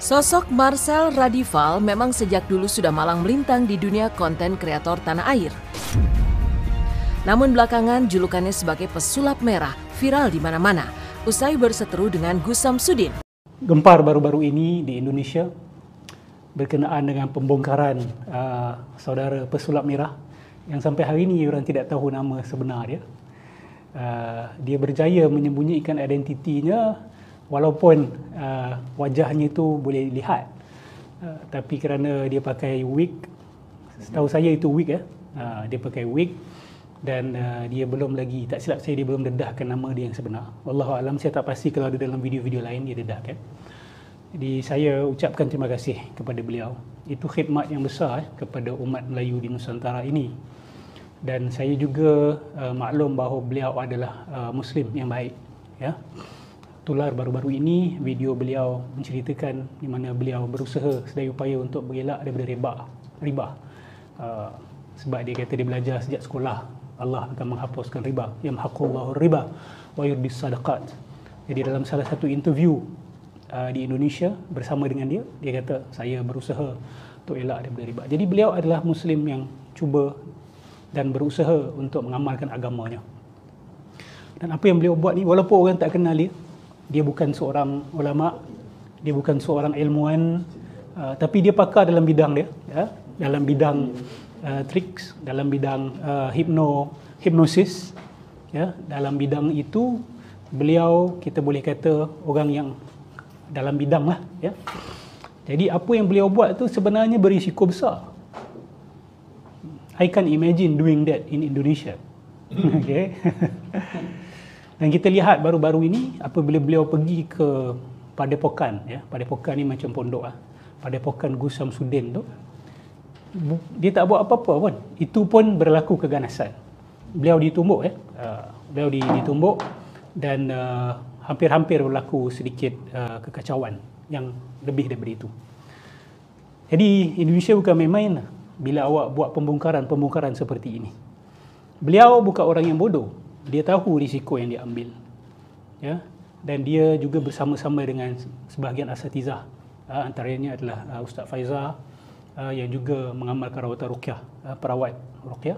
Sosok Marcel Radival memang sejak dulu sudah malang melintang di dunia konten kreator tanah air. Namun belakangan julukannya sebagai pesulap merah viral di mana-mana usai berseteru dengan Gus Samsudin. Gempar baru-baru ini di Indonesia berkenaan dengan pembongkaran saudara pesulap merah yang sampai hari ini orang tidak tahu nama sebenar dia. Dia berjaya menyembunyikan identitinya walaupun wajahnya itu boleh dilihat, tapi kerana dia pakai wig, setahu saya itu wig dia pakai wig dan dia belum lagi, tak silap saya, dia belum dedahkan nama dia yang sebenar. Wallahualam, saya tak pasti kalau ada dalam video-video lain dia dedahkan. Jadi saya ucapkan terima kasih kepada beliau. Itu khidmat yang besar kepada umat Melayu di Nusantara ini. Dan saya juga maklum bahawa beliau adalah Muslim yang baik. Ya. Tular baru-baru ini video beliau menceritakan di mana beliau berusaha sedaya upaya untuk bergelak daripada riba. Sebab dia kata dia belajar sejak sekolah Allah akan menghapuskan riba, yamhaqullahu riba wa yurbis sadaqat. Jadi dalam salah satu interview di Indonesia bersama dengan dia kata saya berusaha untuk elak daripada riba. Jadi beliau adalah Muslim yang cuba dan berusaha untuk mengamalkan agamanya. Dan apa yang beliau buat ni, walaupun orang tak kenal dia bukan seorang ulama, dia bukan seorang ilmuwan, tapi dia pakar dalam bidang dia, ya, dalam bidang tricks, dalam bidang hipnosis, ya, dalam bidang itu beliau, kita boleh kata orang yang dalam bidang lah, ya. Jadi apa yang beliau buat tu sebenarnya berisiko besar. I can't imagine doing that in Indonesia. Okay. Dan kita lihat baru-baru ini apabila beliau pergi ke Padepokan, ya, Padepokan ni macam pondok Padepokan Gus Samsudin tu, dia tak buat apa-apa pun. Itu pun berlaku keganasan. Beliau ditumbuk, beliau ditumbuk dan hampir-hampir berlaku sedikit kekacauan yang lebih daripada itu. Jadi Indonesia bukan main-main bila awak buat pembongkaran seperti ini. Beliau bukan orang yang bodoh. Dia tahu risiko yang dia ambil, ya, dan dia juga bersama-sama dengan sebahagian asatizah, antaranya adalah Ustaz Faizal yang juga mengamalkan rawatan ruqyah, perawat ruqyah.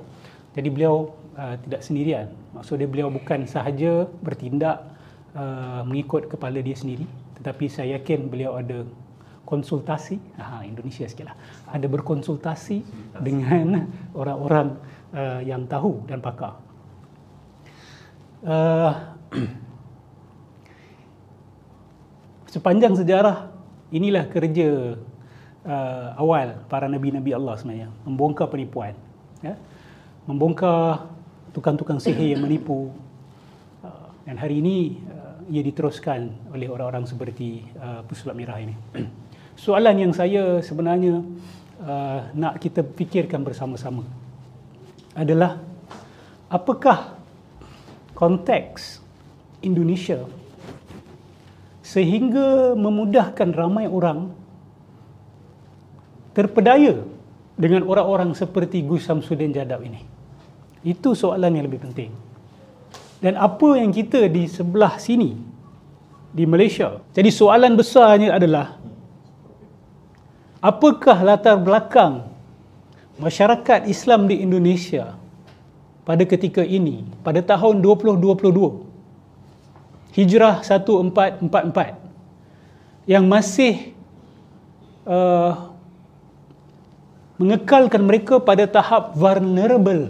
Jadi beliau tidak sendirian. Maksudnya beliau bukan sahaja bertindak mengikut kepala dia sendiri, tetapi saya yakin beliau ada konsultasi, Indonesia sikitlah, ada berkonsultasi dengan orang-orang yang tahu dan pakar. Sepanjang sejarah, inilah kerja awal para nabi-nabi Allah sebenarnya, membongkar penipuan, ya? Membongkar tukang-tukang sihir yang menipu, dan hari ini ia diteruskan oleh orang-orang seperti pesulap merah ini. Soalan yang saya sebenarnya nak kita fikirkan bersama-sama adalah, apakah konteks Indonesia sehingga memudahkan ramai orang terpedaya dengan orang-orang seperti Gus Samsudin Jadab ini? Itu soalan yang lebih penting. Dan apa yang kita di sebelah sini, di Malaysia, jadi soalan besarnya adalah, apakah latar belakang masyarakat Islam di Indonesia pada ketika ini, pada tahun 2022, Hijrah 1444, yang masih mengekalkan mereka pada tahap vulnerable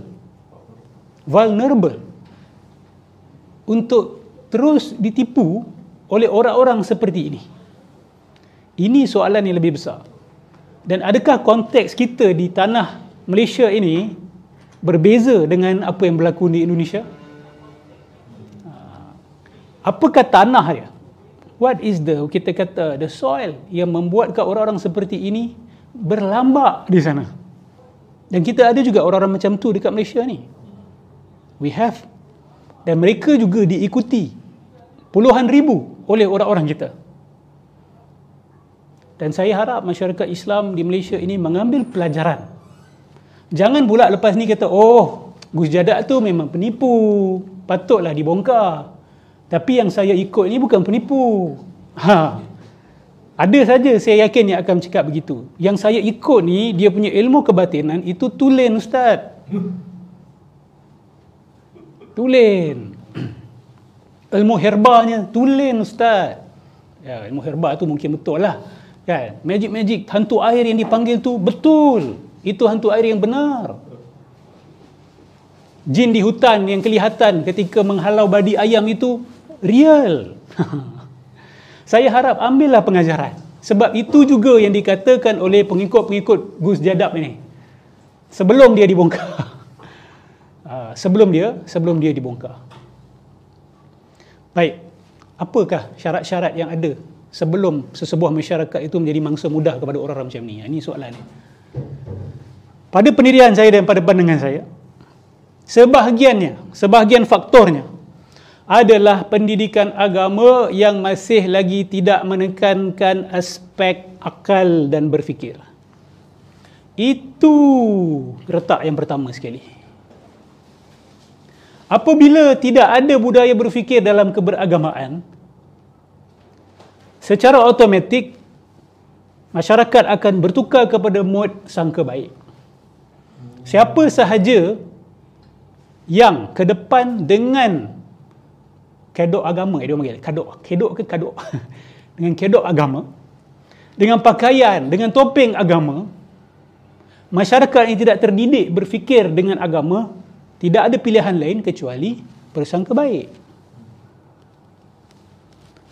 untuk terus ditipu oleh orang-orang seperti ini. Ini soalan yang lebih besar. Dan adakah konteks kita di tanah Malaysia ini berbeza dengan apa yang berlaku di Indonesia? Apakah tanah dia? What is kita kata, the soil yang membuatkan orang-orang seperti ini berlambak di sana? Dan kita ada juga orang-orang macam tu dekat Malaysia ni. We have. Dan mereka juga diikuti puluhan ribu oleh orang-orang kita. Dan saya harap masyarakat Islam di Malaysia ini mengambil pelajaran. Jangan pula lepas ni kata, oh, Gus Jadab tu memang penipu, patutlah dibongkar. Tapi yang saya ikut ni bukan penipu. Ada saja saya yakin yang akan cakap begitu. Yang saya ikut ni, dia punya ilmu kebatinan itu tulen, Ustaz. Tulen. Ilmu herbanya tulen, Ustaz. Ya, ilmu herba tu mungkin betul lah. Kan? Magic-magic, hantu air yang dipanggil tu betul. Itu hantu air yang benar. Jin di hutan yang kelihatan ketika menghalau badi ayam itu real. Saya harap ambillah pengajaran. Sebab itu juga yang dikatakan oleh pengikut-pengikut Gus Jadab ini. Sebelum dia dibongkar. Sebelum dia dibongkar. Baik. Apakah syarat-syarat yang ada sebelum sesebuah masyarakat itu menjadi mangsa mudah kepada orang-orang macam ni? Ini soalan ni. Pada pendirian saya dan pada pandangan saya, sebahagian faktornya adalah pendidikan agama yang masih lagi tidak menekankan aspek akal dan berfikir. Itu retak yang pertama sekali. Apabila tidak ada budaya berfikir dalam keberagamaan, secara automatik masyarakat akan bertukar kepada mod sangka baik. Siapa sahaja yang ke depan dengan kedok agama, dia panggil kedok ke kadok dengan kedok agama, dengan pakaian, dengan topeng agama, masyarakat yang tidak terdidik berfikir dengan agama, tidak ada pilihan lain kecuali bersangka baik.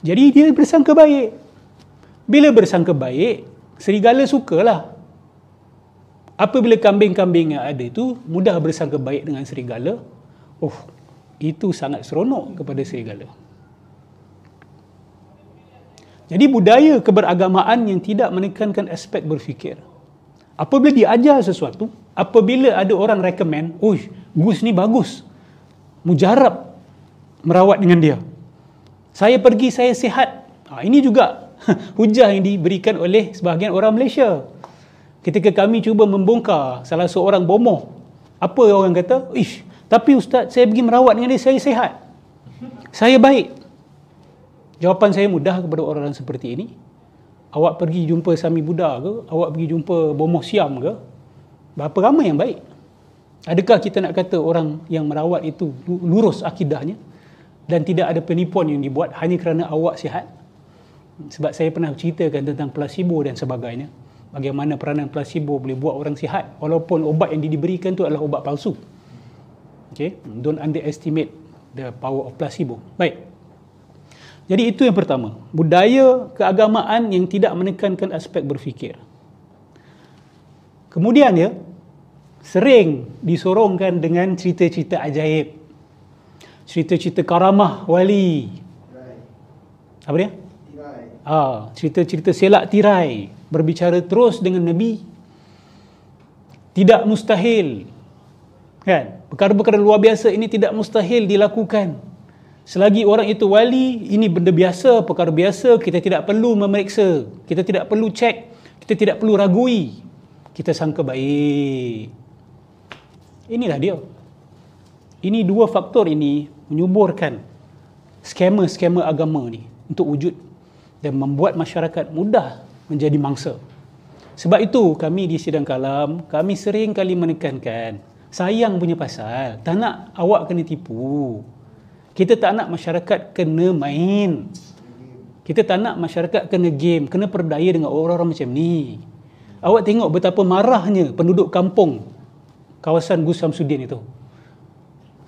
Jadi dia bersangka baik. Bila bersangka baik, serigala sukalah. Apabila kambing-kambing yang ada itu mudah bersangka baik dengan serigala, itu sangat seronok kepada serigala. Jadi budaya keberagamaan yang tidak menekankan aspek berfikir. Apabila diajar sesuatu, apabila ada orang recommend, Gus ni bagus, mujarab merawat dengan dia, saya pergi, saya sihat. Ini juga hujah yang diberikan oleh sebahagian orang Malaysia. Ketika kami cuba membongkar salah seorang bomoh, apa orang kata? Tapi Ustaz, saya pergi merawat dengan dia, saya sihat, saya baik. Jawapan saya mudah kepada orang-orang seperti ini. Awak pergi jumpa Sami Buddha ke? Awak pergi jumpa bomoh Siam ke? Berapa ramai yang baik? Adakah kita nak kata orang yang merawat itu lurus akidahnya dan tidak ada penipuan yang dibuat hanya kerana awak sihat? Sebab saya pernah ceritakan tentang placebo dan sebagainya. Bagaimana peranan placebo boleh buat orang sihat walaupun ubat yang diberikan itu adalah ubat palsu. Okay? Don't underestimate the power of placebo. Baik. Jadi itu yang pertama. Budaya keagamaan yang tidak menekankan aspek berfikir. Kemudian sering disorongkan dengan cerita-cerita ajaib. Cerita-cerita karamah wali. Apa dia? Tirai. Cerita-cerita selak tirai. Berbicara terus dengan Nabi. Tidak mustahil. Kan? Perkara-perkara luar biasa ini tidak mustahil dilakukan. Selagi orang itu wali, ini benda biasa, perkara biasa, kita tidak perlu memeriksa, kita tidak perlu cek, kita tidak perlu ragui. Kita sangka baik. Inilah dia. Ini dua faktor ini menyuburkan skema-skema agama ni untuk wujud dan membuat masyarakat mudah menjadi mangsa. Sebab itu kami di Sidang Kalam, kami sering kali menekankan, sayang punya pasal, tak nak awak kena tipu. Kita tak nak masyarakat kena main. Kita tak nak masyarakat kena game, kena perdaya dengan orang-orang macam ni. Awak tengok betapa marahnya penduduk kampung kawasan Gus Samsudin itu.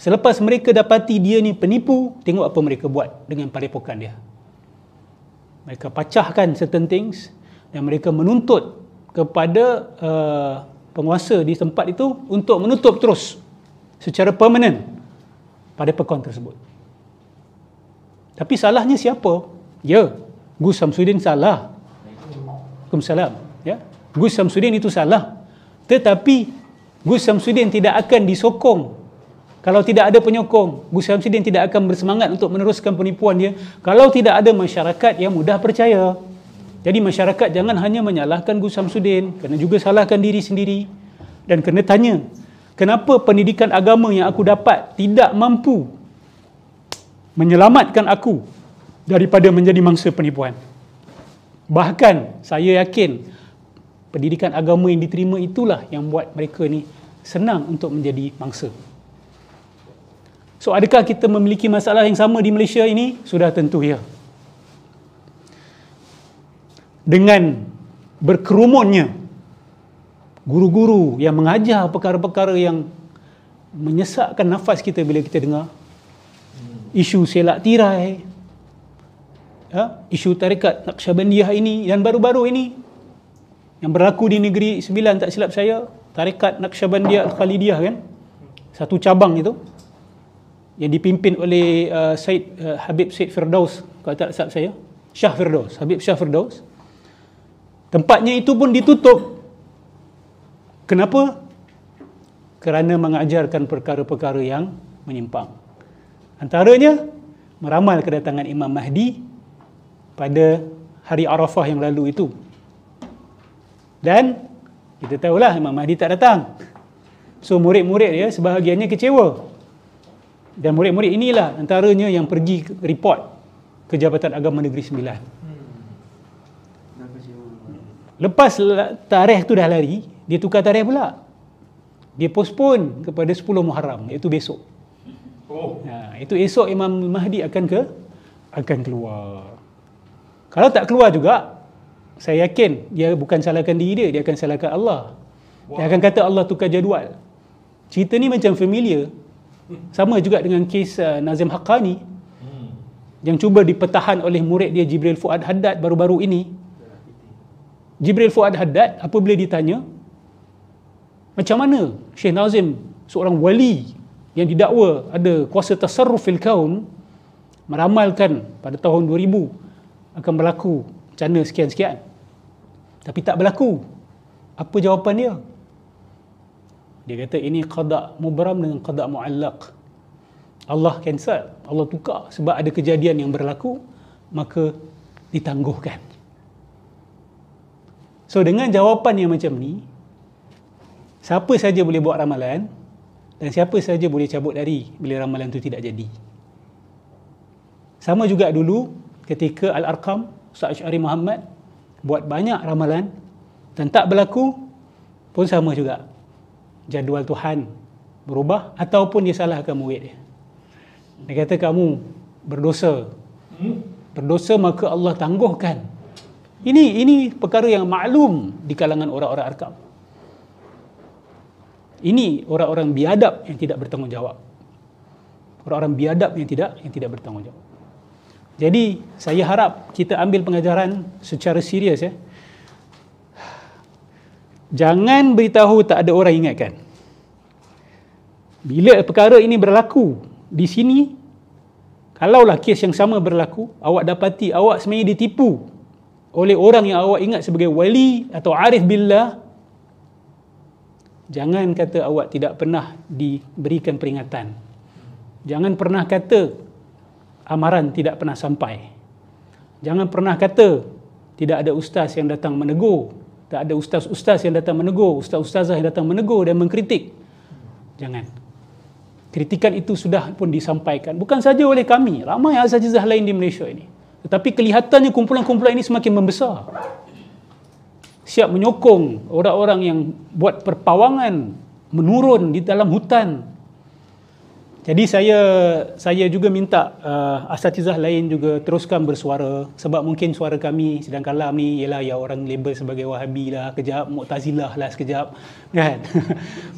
Selepas mereka dapati dia ni penipu, tengok apa mereka buat dengan padepokan dia. Mereka pecahkan certain things dan mereka menuntut kepada penguasa di tempat itu untuk menutup terus secara permanent padepokan tersebut. Tapi salahnya siapa? Gus Samsudin salah. Waalaikumsalam. Gus Samsudin itu salah. Tetapi Gus Samsudin tidak akan disokong. Kalau tidak ada penyokong, Gus Samsudin tidak akan bersemangat untuk meneruskan penipuan dia kalau tidak ada masyarakat yang mudah percaya. Jadi masyarakat jangan hanya menyalahkan Gus Samsudin, kena juga salahkan diri sendiri dan kena tanya, kenapa pendidikan agama yang aku dapat tidak mampu menyelamatkan aku daripada menjadi mangsa penipuan? Bahkan saya yakin pendidikan agama yang diterima itulah yang buat mereka ni senang untuk menjadi mangsa. So adakah kita memiliki masalah yang sama di Malaysia ini? Sudah tentu ya. Dengan berkerumunnya guru-guru yang mengajar perkara-perkara yang menyesakkan nafas kita bila kita dengar isu selak tirai, isu tarikat Naqsyabandiyah ini, dan baru-baru ini yang berlaku di Negeri Sembilan, tak silap saya, tarikat Naqsyabandiyah Al-Khalidiyah kan, satu cabang itu yang dipimpin oleh Habib Syed Firdaus, kalau tak silap saya, Shah Firdaus, Habib Shah Firdaus. Tempatnya itu pun ditutup. Kenapa? Kerana mengajarkan perkara-perkara yang menyimpang. Antaranya, meramal kedatangan Imam Mahdi pada hari Arafah yang lalu itu. Dan kita tahulah Imam Mahdi tak datang. So murid-murid dia sebahagiannya kecewa. Dan murid-murid inilah antaranya yang pergi report ke Jabatan Agama Negeri Sembilan. Lepas tarikh tu dah lari, dia tukar tarikh pula. Dia postpone kepada 10 Muharram, iaitu besok. Itu esok Imam Mahdi akan keluar. Kalau tak keluar juga, saya yakin dia bukan salahkan diri dia akan salahkan Allah. Dia akan kata Allah tukar jadual. Cerita ni macam familiar. Sama juga dengan kes Nazim Haqqani yang cuba dipertahan oleh murid dia Jibril Fuad Haddad baru-baru ini. Jibril Fuad Haddad apabila ditanya macam mana Syekh Nazim, seorang wali yang didakwa ada kuasa tasarruf fil kaun, meramalkan pada tahun 2000 akan berlaku bencana sekian-sekian, tapi tak berlaku. Apa jawapan dia? Dia kata ini qada mubram dengan qada muallaq. Allah cancel, Allah tukar sebab ada kejadian yang berlaku, maka ditangguhkan. So dengan jawapan yang macam ni, siapa saja boleh buat ramalan dan siapa saja boleh cabut dari bila ramalan itu tidak jadi. Sama juga dulu ketika Al-Arqam, Ustaz Asy'ari Muhammad buat banyak ramalan dan tak berlaku pun sama juga. Jadual Tuhan berubah ataupun dia salahkan murid dia. Dia kata kamu berdosa. Berdosa maka Allah tangguhkan. Ini perkara yang maklum di kalangan orang-orang Arkam. Ini orang-orang biadab yang tidak bertanggungjawab. Orang-orang biadab yang tidak bertanggungjawab. Jadi saya harap kita ambil pengajaran secara serius ya. Jangan beritahu tak ada orang ingatkan. Bila perkara ini berlaku di sini, kalaulah kes yang sama berlaku, awak dapati awak sebenarnya ditipu oleh orang yang awak ingat sebagai wali atau arif billah, jangan kata awak tidak pernah diberikan peringatan. Jangan pernah kata amaran tidak pernah sampai. Jangan pernah kata tidak ada ustaz yang datang menegur, tak ada ustaz-ustaz yang datang menegur, ustaz-ustazah yang datang menegur dan mengkritik. Jangan. Kritikan itu sudah pun disampaikan, bukan saja oleh kami, ramai asatizah lain di Malaysia ini. Tetapi kelihatannya kumpulan-kumpulan ini semakin membesar. Siap menyokong orang-orang yang buat perpawangan menurun di dalam hutan. Jadi saya juga minta asatizah lain juga teruskan bersuara, sebab mungkin suara kami sedang kalam ni ialah ya orang label sebagai Wahabi lah, kejap Mu'tazilah lah sekejap, kan?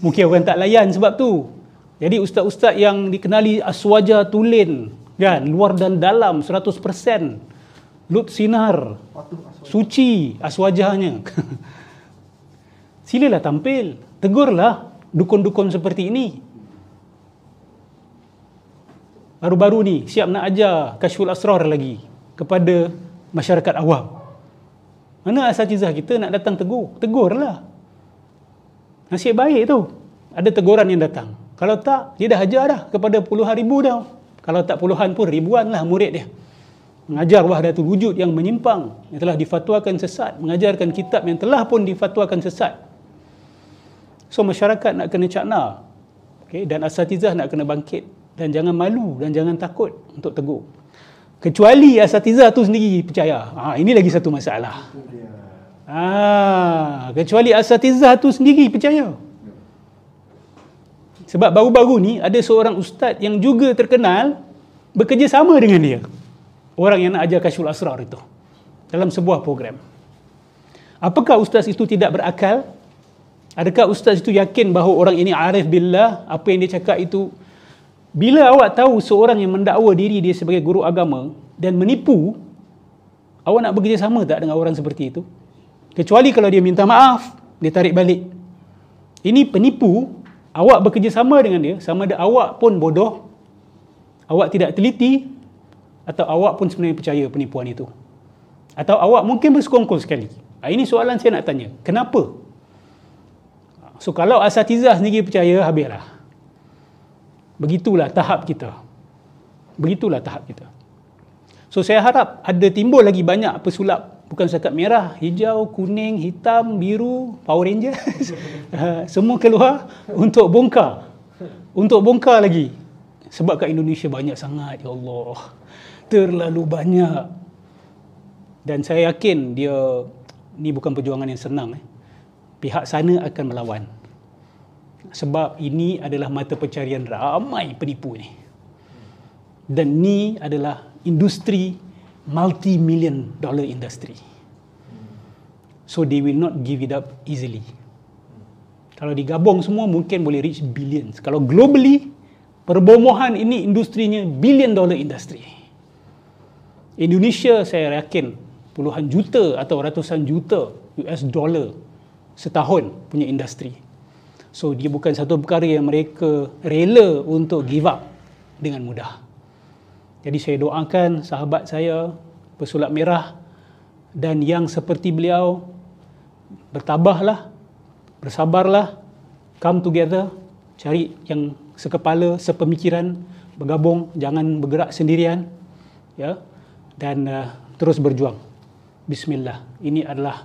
Mungkin orang tak layan sebab tu. Jadi ustaz-ustaz yang dikenali aswaja tulen, kan, luar dan dalam 100%, lut sinar, suci aswajahnya. Silalah tampil, tegurlah dukun-dukun seperti ini. Baru-baru ni siap nak ajar Kashful Asrar lagi kepada masyarakat awam. Mana asatizah kita nak datang tegur? Tegurlah. Nasib baik tu, ada teguran yang datang. Kalau tak, dia dah ajar dah kepada puluhan ribu dah. Kalau tak puluhan pun ribuan lah murid dia. Mengajar wahdatul wujud yang menyimpang, yang telah difatwakan sesat, mengajarkan kitab yang telah pun difatwakan sesat. So masyarakat nak kena cakna, okay? Dan asatizah nak kena bangkit. Dan jangan malu dan jangan takut untuk tegur. Kecuali asatizah tu sendiri percaya. Ini lagi satu masalah. Kecuali asatizah tu sendiri percaya. Sebab baru-baru ni ada seorang ustaz yang juga terkenal bekerjasama dengan dia. Orang yang nak ajar Kasyful Asrar itu. Dalam sebuah program. Apakah ustaz itu tidak berakal? Adakah ustaz itu yakin bahawa orang ini arif billah? Apa yang dia cakap itu? Bila awak tahu seorang yang mendakwa diri dia sebagai guru agama dan menipu, awak nak bekerjasama tak dengan orang seperti itu? Kecuali kalau dia minta maaf, dia tarik balik. Ini penipu, awak bekerjasama dengan dia, sama ada awak pun bodoh, awak tidak teliti, atau awak pun sebenarnya percaya penipuan itu. Atau awak mungkin bersekongkol sekali. Ini soalan saya nak tanya. Kenapa? So kalau asatizah sendiri percaya, habislah. Begitulah tahap kita. Begitulah tahap kita. So saya harap ada timbul lagi banyak pesulap. Bukan setakat merah, hijau, kuning, hitam, biru, Power Ranger. Semua keluar untuk bongkar. Untuk bongkar lagi. Sebab kat Indonesia banyak sangat. Ya Allah. Terlalu banyak. Dan saya yakin dia, ni bukan perjuangan yang senang. Pihak sana akan melawan. Sebab ini adalah mata pencarian ramai penipu ni. Dan ni adalah industri multi-million dollar industry. So they will not give it up easily. Kalau digabung semua mungkin boleh reach billions. Kalau globally, perbomohan ini industrinya billion dollar industry. Indonesia saya yakin puluhan juta atau ratusan juta US dollar setahun punya industri. So dia bukan satu perkara yang mereka rela untuk give up dengan mudah. Jadi saya doakan sahabat saya, pesulap merah dan yang seperti beliau, bertabahlah, bersabarlah, come together, cari yang sekepala, sepemikiran, bergabung, jangan bergerak sendirian, ya, dan terus berjuang. Bismillah. Ini adalah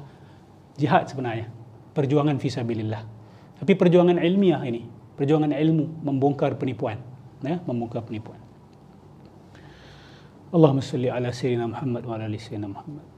jihad sebenarnya, perjuangan fisabilillah. Tapi perjuangan ilmiah ini, perjuangan ilmu membongkar penipuan, ya, membongkar penipuan. Allahumma salli ala sayyidina Muhammad wa ala ali sayyidina Muhammad.